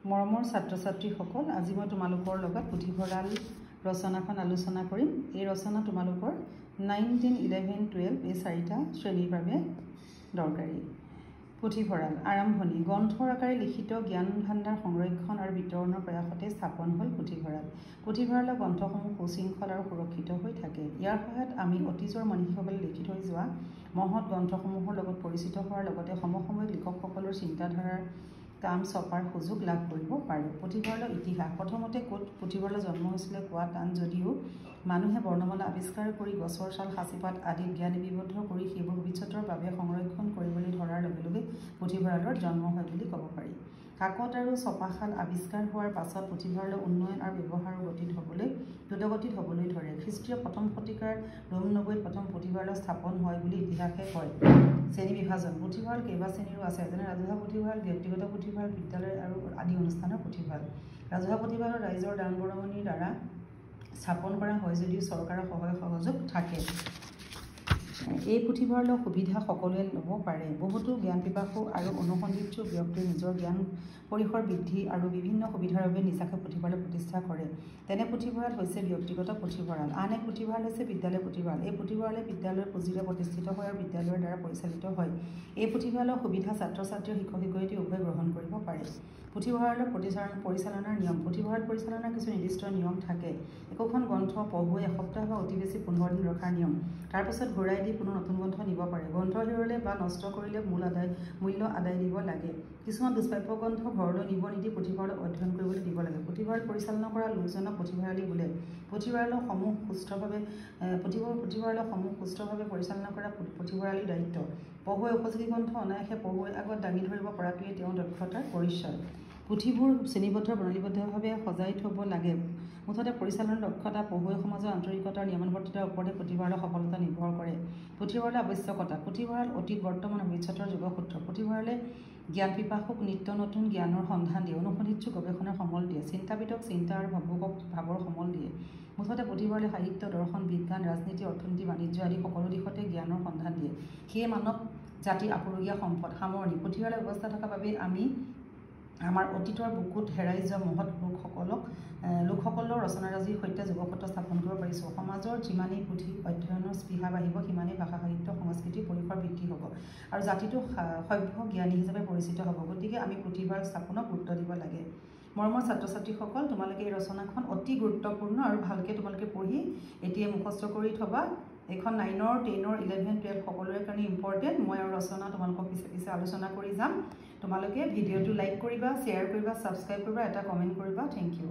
মৰমৰ ছাত্ৰ-ছাত্ৰীসকল, আজি মই তোমালোকৰ লগত পুথিভঁৰাল ৰচনাখন আলোচনা কৰিম। এই ৰচনা তোমালোকৰ 9, 10, 11, 12 এই চাৰিটা শ্ৰেণীৰ বাবে দৰকাৰী। পুথিভঁৰাল আৰম্ভণি। গ্ৰন্থৰ আকাৰে লিখিত জ্ঞান ভাণ্ডাৰ সংৰক্ষণ আৰু বিতৰণৰ প্ৰয়াসতে স্থাপন হ'ল পুথিভঁৰাল। পুথিভঁৰালৰ গ্ৰন্থসমূহ সুশৃংখল আৰু সুৰক্ষিত হৈ থাকে। ইয়াৰ সহায়ত আমি অতীজৰ মনীষীসকলে লিখি থৈ যোৱা মহৎ গ্ৰন্থসমূহৰ লগত পৰিচিত হোৱাৰ লগতে সমসাময়িক লিখকসকলৰ চিন্তাধাৰাৰ কাম ছপাৰ সুযোগ লাভ কৰিব পাৰোঁ। পুথিভঁৰালৰ ইতিহাস। প্ৰথমতে ক'ত পুথিভঁৰালৰ জন্ম হৈছিলে কোৱা টান যদিও মানুহে বৰ্ণমালা আৱিষ্কাৰ কৰি গছৰ ছাল সাঁচিপাত আদিত জ্ঞান লিপিবদ্ধ কৰি সেইবোৰ ভৱিষ্যতৰ বাবে সংৰক্ষণ কৰিবলৈ ধৰাৰ লগে লগে পুথিভঁৰালৰ জন্ম হয় বুলি ক'ব পাৰি। কাকত আৰু ছপাশাল আৱিষ্কাৰ হোৱাৰ পাছত পুথিভঁৰালৰ উন্নয়ন আৰু ব্যৱহাৰৰ দ্ৰুতগতিত হ'বলৈ ধৰে। খ্ৰীষ্টীয় প্ৰথম শতিকাৰ ৰোম-নগৰীত প্ৰথম পুথিভঁৰালৰ স্থাপন হয় বুলি ইতিহাসে কয়। শ্ৰেণী বিভাজন। পুথিভঁৰাল কেইবা শ্ৰেণীৰো আছে, যেনে ৰাজহুৱা পুথিভঁৰাল, ব্যক্তিগত পুথিভঁৰাল, বিদ্যালয় আৰু আদি অনুষ্ঠানৰ পুথিভঁৰাল। ৰাজহুৱা পুথিভঁৰাল ৰাইজৰ দান বৰঙণিৰ দ্বাৰা স্থাপন কৰা হয় যদিও চৰকাৰৰ সহায় সহযোগ থাকে। এই পুথিভঁৰালৰ সুবিধা সকলোৱে ল'ব পাৰে। বহুতো জ্ঞানপিপাসু আৰু অনুসন্ধিৎসু ব্যক্তিয়ে নিজৰ জ্ঞান পৰিসৰ বৃদ্ধি আৰু বিভিন্ন সুবিধাৰ বাবে নিজাকৈ পুথিভঁৰাল প্ৰতিষ্ঠা কৰে। তেনে পুথিভঁৰাল হৈছে ব্যক্তিগত পুথিভঁৰাল। আন এক পুথিভঁৰাল হৈছে বিদ্যালয় পুথিভঁৰাল। এই পুথিভঁৰালে বিদ্যালয়ৰ পুঁজিৰে প্ৰতিষ্ঠিত হয় আৰু বিদ্যালয়ৰ দ্বাৰা পৰিচালিত হয়। এই পুথিভঁৰালৰ সুবিধা ছাত্ৰ-ছাত্ৰী আৰু শিক্ষক-শিক্ষয়িত্ৰী উভয়ে গ্ৰহণ কৰিব পাৰে। পুথিভঁৰালৰ পৰিচালনাৰ নিয়ম। পুথিভঁৰাল পৰিচালনাৰ কিছু নিৰ্দিষ্ট নিয়ম থাকে। একোখন গ্ৰন্থ পঢ়ুৱৈ এসপ্তাহ বা অতি বেছি 15 দিন ৰখাৰ নিয়ম। তাৰ পিছত ঘূৰাই দি পুনৰ নতুন গ্ৰন্থ নিব পাৰে। গ্ৰন্থ হেৰুৱালে বা নষ্ট কৰিলে মূল্য আদায় দিব লাগে। কিছুমান দুষ্প্ৰাপ্য গ্ৰন্থ ঘৰলৈ নিব নিদি পুথিভঁৰালত অধ্যয়ন কৰিবলৈ দিব লাগে। পুথিভঁৰাল পৰিচালনা কৰা লোকজনক পুথিভঁৰালী বোলে। পুথিভঁৰালসমূহ সুস্থভাৱে পৰিচালনা কৰা পুথিভঁৰালীৰ দায়িত্ব। পঢ়ুৱৈ উপযোগী গ্ৰন্থ অনায়াসে পঢ়ুৱৈৰ আগত দাঙি ধৰিব পৰাটোৱেই তেওঁৰ দক্ষতাৰ পৰিচয়। পুথিবোৰ শ্ৰেণীবদ্ধ প্ৰণালীবদ্ধভাৱে সজাই থ'ব লাগে। মুঠতে পৰিচালনাৰ দক্ষতা, পঢ়ুৱৈ সমাজৰ আন্তৰিকতা আৰু নিয়মানুৱৰ্তিতাৰ ওপৰতে পুথিভঁৰালৰ সফলতা নিৰ্ভৰ কৰে। পুথিভঁৰালৰ আৱশ্যকতা। পুথিভঁৰাল অতীত, বৰ্তমান আৰু ভৱিষ্যতৰ যোগসূত্ৰ। পুথিভঁৰালে জ্ঞানপিপাসুক নিত্য নতুন জ্ঞানৰ সন্ধান দিয়ে, অনুসন্ধিৎসুক গৱেষণাৰ সমল দিয়ে, চিন্তাবিদক চিন্তা আৰু ভাবুকক ভাৱৰ সমল দিয়ে। মুঠতে পুথিভঁৰালে সাহিত্য, দৰ্শন, বিজ্ঞান, ৰাজনীতি, অৰ্থনীতি, বাণিজ্য আদি সকলো দিশতে জ্ঞানৰ সন্ধান দিয়ে। সেয়ে মানৱ জাতিৰ আপুৰুগীয়া সম্পদ। সামৰণি। পুথিভঁৰালৰ ব্যৱস্থা থকা বাবেই আমি আমাৰ অতীতৰ বুকুত হেৰাই যোৱা মহৎ লোকসকলৰ ৰচনাৰাজিৰ সৈতে যোগসূত্ৰ স্থাপন কৰিব পাৰিছোঁ। সমাজৰ যিমানেই পুথি অধ্যয়নৰ স্পৃহা বাঢ়িব, সিমানেই ভাষা, সাহিত্য, সংস্কৃতিৰ পৰিসৰ বৃদ্ধি হ'ব আৰু জাতিটো সভ্য জ্ঞানী হিচাপে পৰিচিত হ'ব। গতিকে আমি পুথিভঁৰাল স্থাপনক গুৰুত্ব দিব লাগে। মৰমৰ ছাত্ৰ-ছাত্ৰীসকল, তোমালোকে এই ৰচনাখন অতি গুৰুত্বপূৰ্ণ আৰু ভালকৈ তোমালোকে পঢ়ি এতিয়া মুখস্থ কৰি থ'বা। এইখন 9, 10, 11, 12 সকলোৰে কাৰণে ইম্পৰ্টেণ্ট। মই আৰু ৰচনা তোমালোকক পিছে আলোচনা কৰি যাম। তোমালোকে ভিডিঅ'টো লাইক কৰিবা, শ্বেয়াৰ কৰিবা, ছাবস্ক্ৰাইব কৰিবা, এটা কমেণ্ট কৰিবা। Thank U.